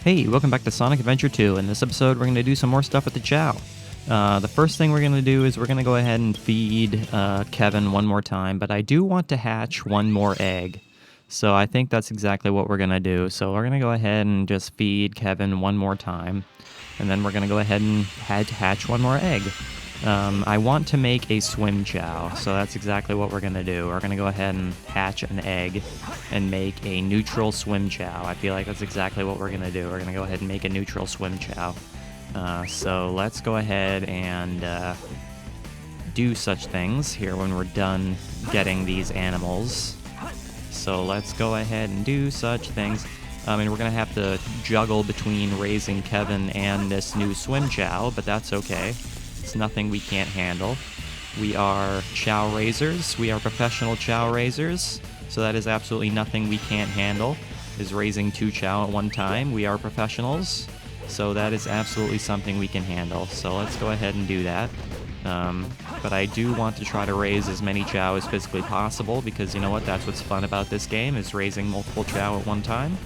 Hey, welcome back to Sonic Adventure 2. In this episode, we're going to do some more stuff with the Chao. The first thing we're going to do is we're going to go ahead and feed Kevin one more time, but I do want to hatch one more egg. So I think that's exactly what we're going to do. So we're going to go ahead and just feed Kevin one more time, and then we're going to go ahead and hatch one more egg. I want to make a swim Chao, so that's exactly what we're going to do. We're going to go ahead and hatch an egg and make a neutral swim Chao. I feel like that's exactly what we're going to do. We're going to go ahead and make a neutral swim Chao. So let's go ahead and do such things here when we're done getting these animals. So let's go ahead and do such things. I mean, we're going to have to juggle between raising Kevin and this new swim Chao, but that's okay. It's nothing we can't handle. We are Chao raisers. We are professional Chao raisers. So that is absolutely nothing we can't handle, is raising two Chao at one time. We are professionals. So that is absolutely something we can handle. So let's go ahead and do that. But I do want to try to raise as many Chao as physically possible, because you know what? That's what's fun about this game, is raising multiple Chao at one time.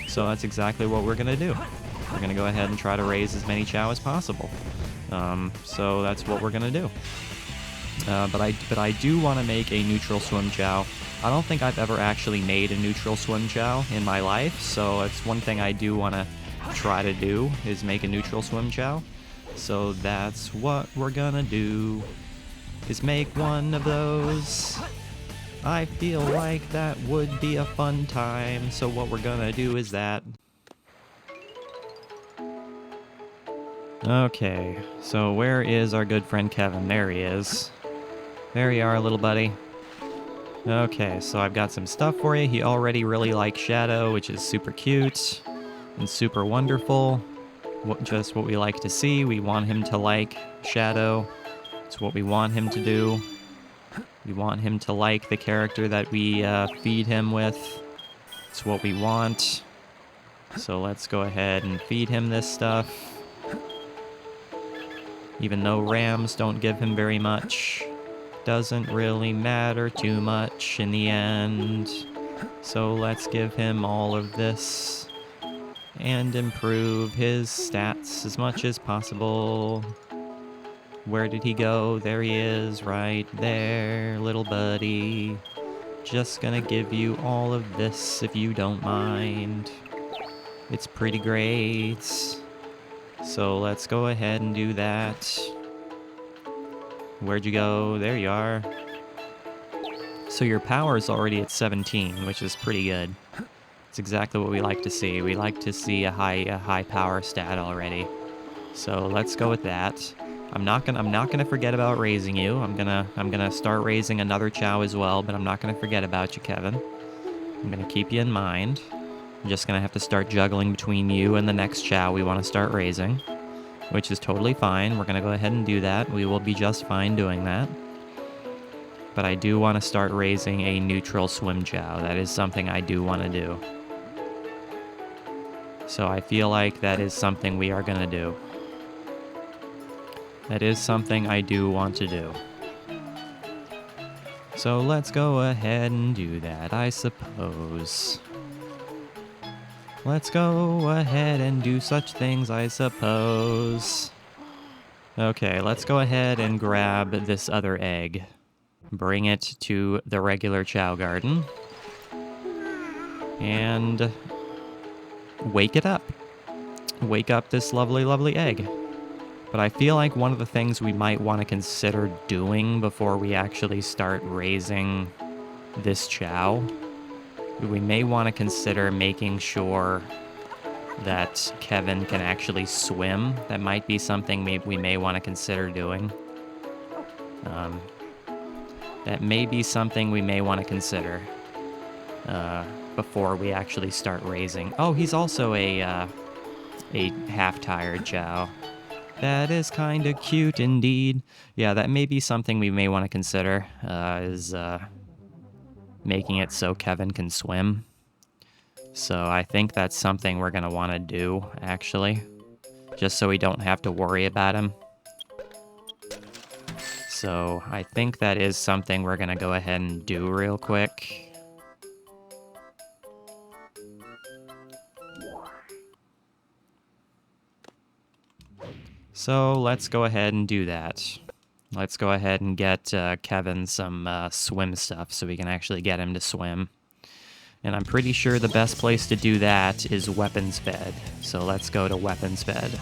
So that's exactly what we're going to do. We're going to go ahead and try to raise as many Chao as possible. So that's what we're gonna do. But I do want to make a neutral swim Chao. I don't think I've ever actually made a neutral swim Chao in my life, so it's one thing I do want to try to do, is make a neutral swim Chao. So that's what we're gonna do, is make one of those. I feel like that would be a fun time, so what we're gonna do is that. Okay, so where is our good friend Kevin? There he is. There you are, little buddy. Okay, so I've got some stuff for you. He already really likes Shadow, which is super cute and super wonderful. Just what we like to see. We want him to like Shadow. It's what we want him to do. We want him to like the character that we feed him with. It's what we want. So let's go ahead and feed him this stuff. Even though rams don't give him very much, doesn't really matter too much in the end. So let's give him all of this and improve his stats as much as possible. Where did he go? There he is, right there, little buddy. Just gonna give you all of this if you don't mind. It's pretty great. So let's go ahead and do that. Where'd you go? There you are. So your power is already at 17, which is pretty good. It's exactly what we like to see. We like to see a high power stat already. So let's go with that. I'm not gonna forget about raising you. I'm gonna start raising another Chao as well, but I'm not gonna forget about you, Kevin. I'm gonna keep you in mind. I'm just gonna have to start juggling between you and the next Chao we want to start raising, which is totally fine. We're gonna go ahead and do that. We will be just fine doing that. But I do want to start raising a neutral swim Chao. That is something I do want to do. So I feel like that is something we are gonna do. That is something I do want to do. So let's go ahead and do that, I suppose. Let's go ahead and do such things, I suppose. Okay, let's go ahead and grab this other egg. Bring it to the regular Chao garden. And wake it up. Wake up this lovely, lovely egg. But I feel like one of the things we might want to consider doing before we actually start raising this Chao, we may want to consider making sure that Kevin can actually swim. That might be something we may want to consider doing. That may be something we may want to consider before we actually start raising. Oh, he's also a half-tired Chao. That is kind of cute indeed. Yeah, that may be something we may want to consider, is making it so Kevin can swim. So I think that's something we're going to want to do, actually. Just so we don't have to worry about him. So I think that is something we're going to go ahead and do real quick. So let's go ahead and do that. Let's go ahead and get Kevin some swim stuff so we can actually get him to swim. And I'm pretty sure the best place to do that is weapons bed. So let's go to weapons bed.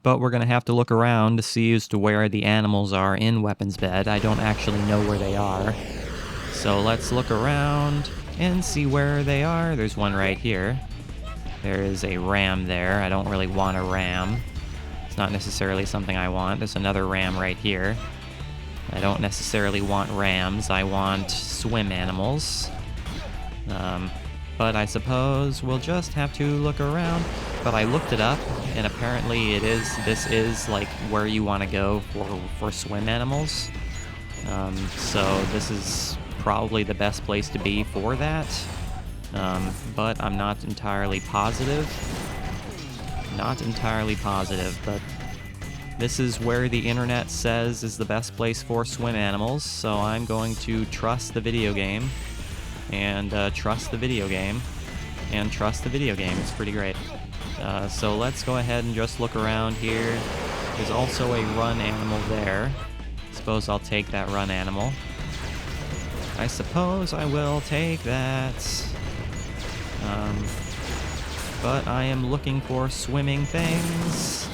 But we're going to have to look around to see as to where the animals are in weapons bed. I don't actually know where they are. So let's look around and see where they are. There's one right here. There is a ram there. I don't really want a ram. It's not necessarily something I want. There's another ram right here. I don't necessarily want rams. I want swim animals. But I suppose we'll just have to look around. But I looked it up, and apparently this is like where you want to go for swim animals. So this is probably the best place to be for that. But I'm not entirely positive. Not entirely positive, but this is where the internet says is the best place for swim animals, so I'm going to trust the video game, and trust the video game, and trust the video game. It's pretty great. So let's go ahead and just look around here. There's also a run animal there. Suppose I'll take that run animal. I suppose I will take that. But I am looking for swimming things.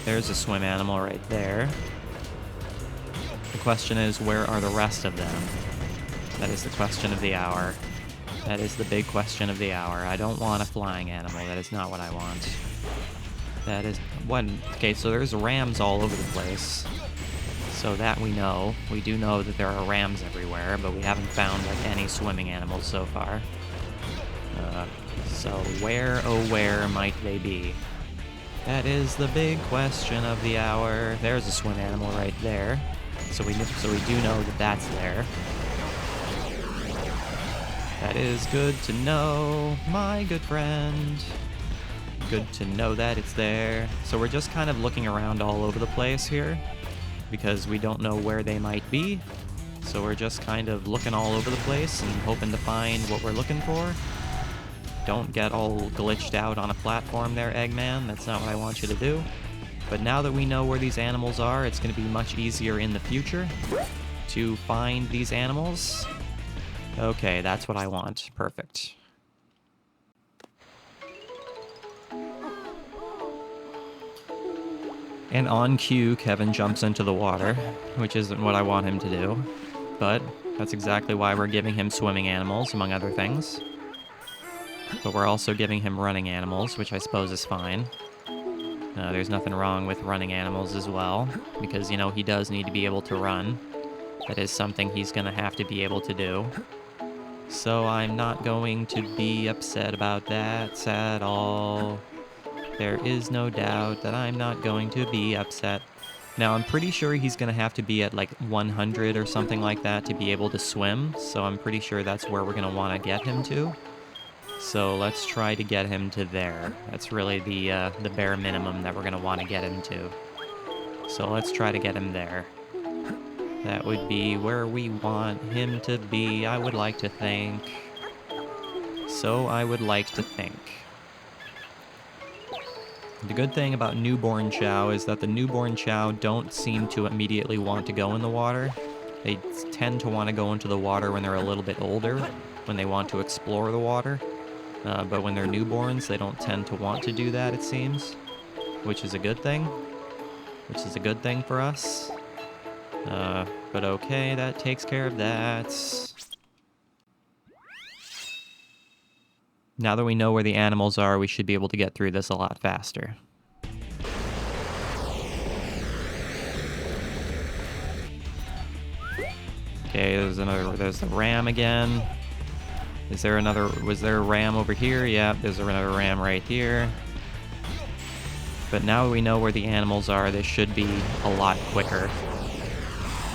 There's a swim animal right there. The question is, where are the rest of them? That is the question of the hour. That is the big question of the hour. I don't want a flying animal. That is not what I want. That is... what? Okay, so there's rams all over the place. So that we know. We do know that there are rams everywhere, but we haven't found, like, any swimming animals so far. So where, oh where might they be? That is the big question of the hour. There's a swim animal right there. So we do know that that's there. That is good to know, my good friend. Good to know that it's there. So we're just kind of looking around all over the place here, because we don't know where they might be. So we're just kind of looking all over the place and hoping to find what we're looking for. Don't get all glitched out on a platform there, Eggman. That's not what I want you to do. But now that we know where these animals are, it's going to be much easier in the future to find these animals. Okay, that's what I want. Perfect. And on cue, Kevin jumps into the water, which isn't what I want him to do. But that's exactly why we're giving him swimming animals, among other things. But we're also giving him running animals, which I suppose is fine. There's nothing wrong with running animals as well, because, you know, he does need to be able to run. That is something he's going to have to be able to do. So I'm not going to be upset about that at all. There is no doubt that I'm not going to be upset. Now, I'm pretty sure he's going to have to be at like 100 or something like that to be able to swim, so I'm pretty sure that's where we're going to want to get him to. So let's try to get him to there. That's really the bare minimum that we're going to want to get him to. So let's try to get him there. That would be where we want him to be, I would like to think. So I would like to think. The good thing about newborn chow is that the newborn chow don't seem to immediately want to go in the water. They tend to want to go into the water when they're a little bit older, when they want to explore the water. But when they're newborns, they don't tend to want to do that, it seems. Which is a good thing. Which is a good thing for us. But okay, that takes care of that. Now that we know where the animals are, we should be able to get through this a lot faster. Okay, there's the ram again. Was there a ram over here? Yeah, there's another ram right here. But now we know where the animals are, they should be a lot quicker.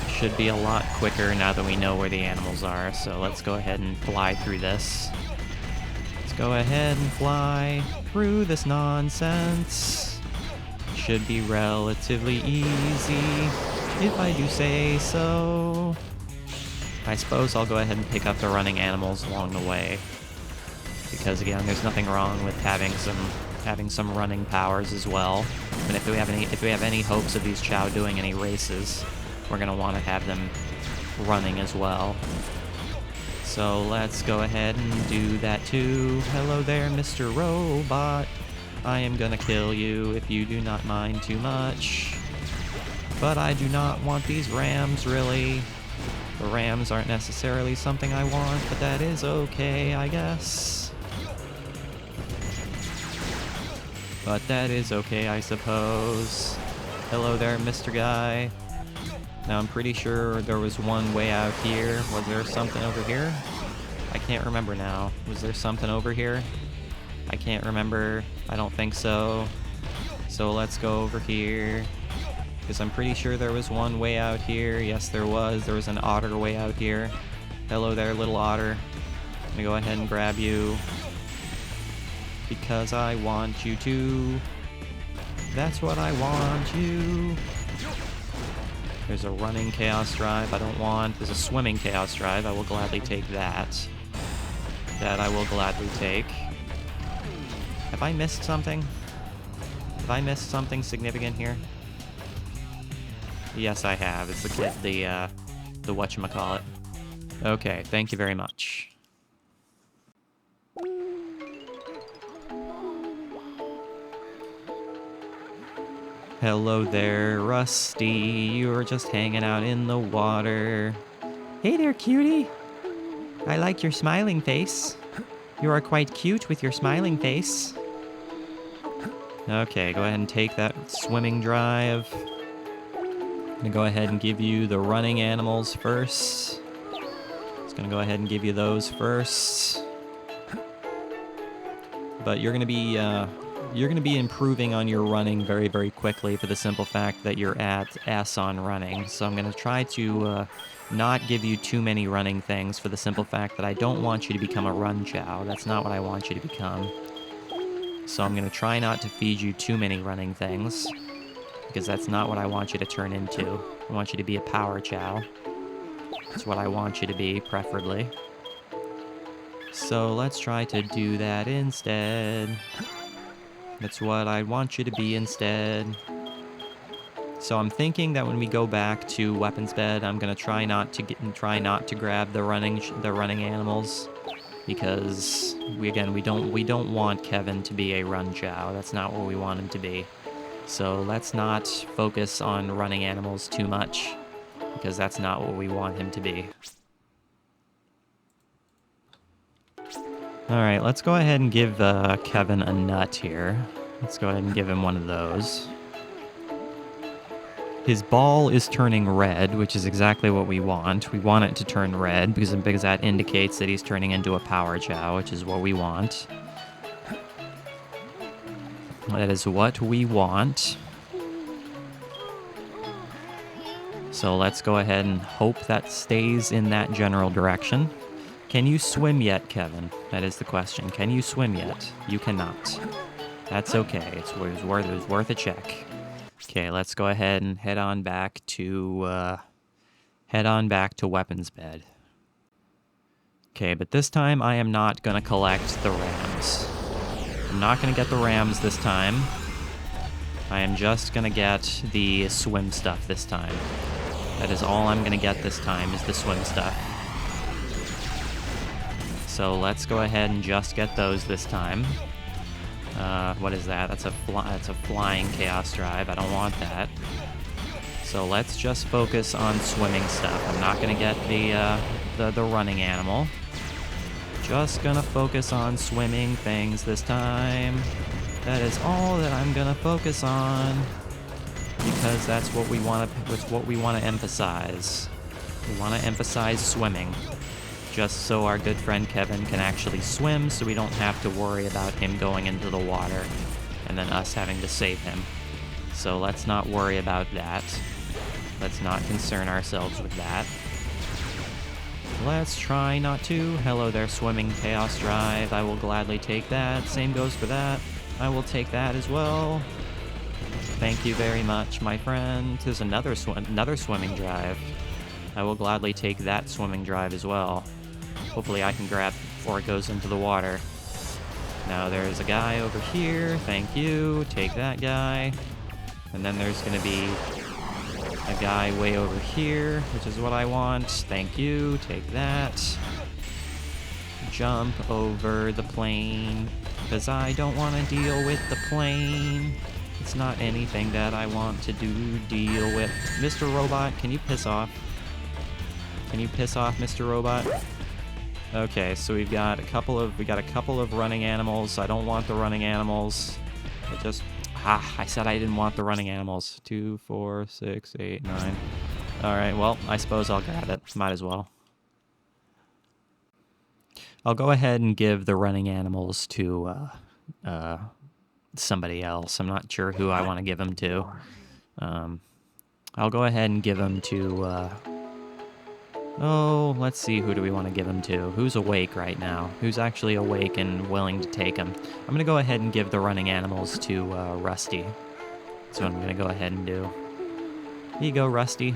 Should be a lot quicker now that we know where the animals are, so let's go ahead and fly through this. Let's go ahead and fly through this nonsense. Should be relatively easy, if I do say so. I suppose I'll go ahead and pick up the running animals along the way, because again, there's nothing wrong with having some running powers as well. And if we have any hopes of these Chow doing any races, we're gonna want to have them running as well. So let's go ahead and do that too. Hello there, Mr. Robot. I am gonna kill you if you do not mind too much. But I do not want these rams, really. The rams aren't necessarily something I want, but that is okay, I guess. But that is okay, I suppose. Hello there, Mr. Guy. Now, I'm pretty sure there was one way out here. Was there something over here? I can't remember now. Was there something over here? I can't remember. I don't think so. So let's go over here. Because I'm pretty sure there was one way out here. Yes, there was. There was an otter way out here. Hello there, little otter. I'm gonna go ahead and grab you. Because I want you to. That's what I want you. There's a running Chaos Drive I don't want. There's a swimming Chaos Drive. I will gladly take that. That I will gladly take. Have I missed something? Have I missed something significant here? Yes, I have. It's the whatchamacallit. Okay, thank you very much. Hello there, Rusty. You were just hanging out in the water. Hey there, cutie. I like your smiling face. You are quite cute with your smiling face. Okay, go ahead and take that swimming drive. I'm gonna go ahead and give you the running animals first. Just gonna go ahead and give you those first. But you're gonna be improving on your running very, very quickly for the simple fact that you're at S on running. So I'm gonna try to not give you too many running things for the simple fact that I don't want you to become a run Chow. That's not what I want you to become. So I'm gonna try not to feed you too many running things, because that's not what I want you to turn into. I want you to be a power Chow. That's what I want you to be, preferably. So let's try to do that instead. That's what I want you to be instead. So I'm thinking that when we go back to weapons bed, I'm gonna try not to grab the running animals, because we don't want Kevin to be a run Chow. That's not what we want him to be. So let's not focus on running animals too much, because that's not what we want him to be. Alright, let's go ahead and give Kevin a nut here. Let's go ahead and give him one of those. His ball is turning red, which is exactly what we want. We want it to turn red, because that indicates that he's turning into a power Chow, which is what we want. That is what we want. So let's go ahead and hope that stays in that general direction. Can you swim yet, Kevin? That is the question. Can you swim yet? You cannot. That's okay. It was worth a check. Okay, let's go ahead and head on back to weapons bed. Okay, but this time I am not gonna collect the rams. I'm not gonna get the rams this time. I am just gonna get the swim stuff this time. That is all I'm gonna get this time, is the swim stuff. So let's go ahead and just get those this time. What is that? That's a flying Chaos Drive. I don't want that. So let's just focus on swimming stuff. I'm not gonna get the running animal. Just gonna focus on swimming things this time. That is all that I'm gonna focus on, because that's what we want to emphasize. We want to emphasize swimming, just so our good friend Kevin can actually swim, so we don't have to worry about him going into the water and then us having to save him. So let's not worry about that. Let's not concern ourselves with that. Let's try not to. Hello there, swimming Chaos Drive. I will gladly take that. Same goes for that. I will take that as well. Thank you very much, my friend. There's another swimming drive. I will gladly take that swimming drive as well. Hopefully I can grab it before it goes into the water. Now there's a guy over here. Thank you. Take that guy. And then there's going to be a guy way over here, which is what I want. Thank you. Take that. Jump over the plane, because I don't want to deal with the plane. It's not anything that I want to deal with. Mr. Robot, can you piss off? Can you piss off, Mr. Robot? Okay, so we got a couple of running animals. I don't want the running animals. I said I didn't want the running animals. 2, 4, 6, 8, 9. All right, well, I suppose I'll grab it. Might as well. I'll go ahead and give the running animals to somebody else. I'm not sure who I want to give them to. I'll go ahead and give them to... let's see, who do we want to give them to? Who's awake right now? Who's actually awake and willing to take them? I'm going to go ahead and give the running animals to Rusty. That's what I'm going to go ahead and do. Here you go, Rusty.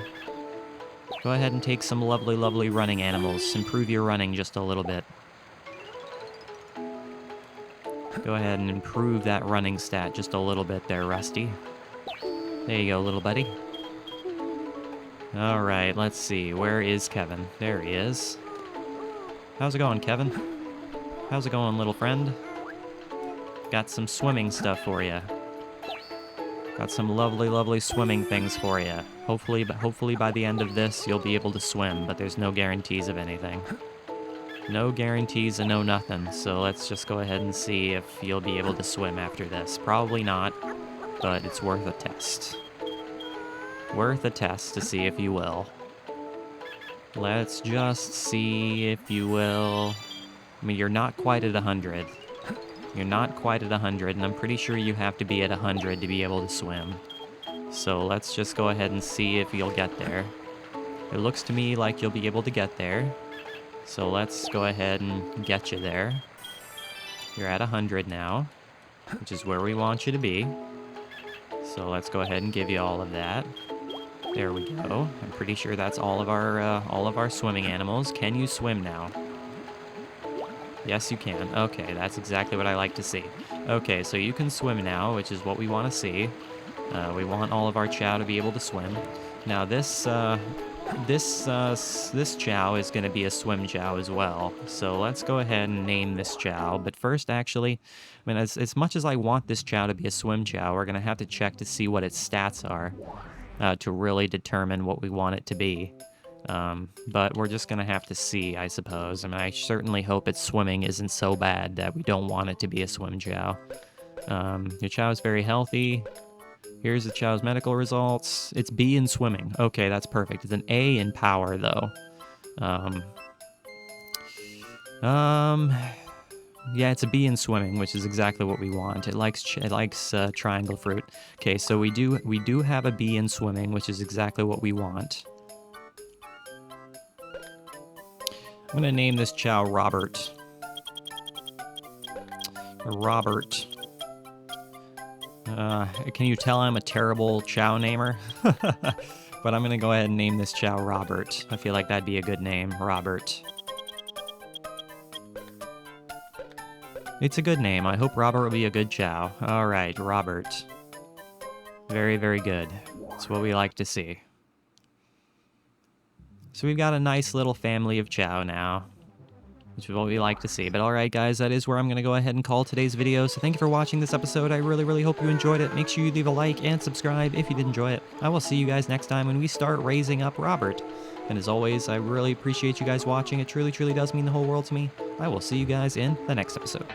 Go ahead and take some lovely, lovely running animals. Improve your running just a little bit. Go ahead and improve that running stat just a little bit there, Rusty. There you go, little buddy. Alright, let's see. Where is Kevin? There he is. How's it going, Kevin? How's it going, little friend? Got some swimming stuff for you. Got some lovely, lovely swimming things for you. Hopefully by the end of this, you'll be able to swim, but there's no guarantees of anything. No guarantees and no nothing, so let's just go ahead and see if you'll be able to swim after this. Probably not, but it's worth a test. Worth a test to see if you will. Let's just see if you will. I mean, you're not quite at 100. You're not quite at 100, and I'm pretty sure you have to be at 100 to be able to swim. So let's just go ahead and see if you'll get there. It looks to me like you'll be able to get there. So let's go ahead and get you there. You're at 100 now, which is where we want you to be. So let's go ahead and give you all of that. There we go. I'm pretty sure that's all of our swimming animals. Can you swim now? Yes, you can. Okay, that's exactly what I like to see. Okay, so you can swim now, which is what we want to see. We want all of our chow to be able to swim. Now this chow is going to be a swim chow as well. So let's go ahead and name this chow. But first, actually, I mean, as much as I want this chow to be a swim chow, we're going to have to check to see what its stats are to really determine what we want it to be. But we're just going to have to see, I suppose. I mean, I certainly hope its swimming isn't so bad that we don't want it to be a swim chow. Your chow is very healthy. Here's the chow's medical results. It's B in swimming. Okay, that's perfect. It's an A in power, though. Yeah, it's a B in swimming, which is exactly what we want. It likes triangle fruit. Okay, so we do have a B in swimming, which is exactly what we want. I'm gonna name this chow Robert. Robert. Can you tell I'm a terrible chow namer? But I'm gonna go ahead and name this chow Robert. I feel like that'd be a good name, Robert. It's a good name. I hope Robert will be a good chow. Alright, Robert. Very, very good. That's what we like to see. So we've got a nice little family of chow now, which is what we like to see. But alright guys, that is where I'm going to go ahead and call today's video. So thank you for watching this episode. I really, really hope you enjoyed it. Make sure you leave a like and subscribe if you did enjoy it. I will see you guys next time when we start raising up Robert. And as always, I really appreciate you guys watching. It truly, truly does mean the whole world to me. I will see you guys in the next episode.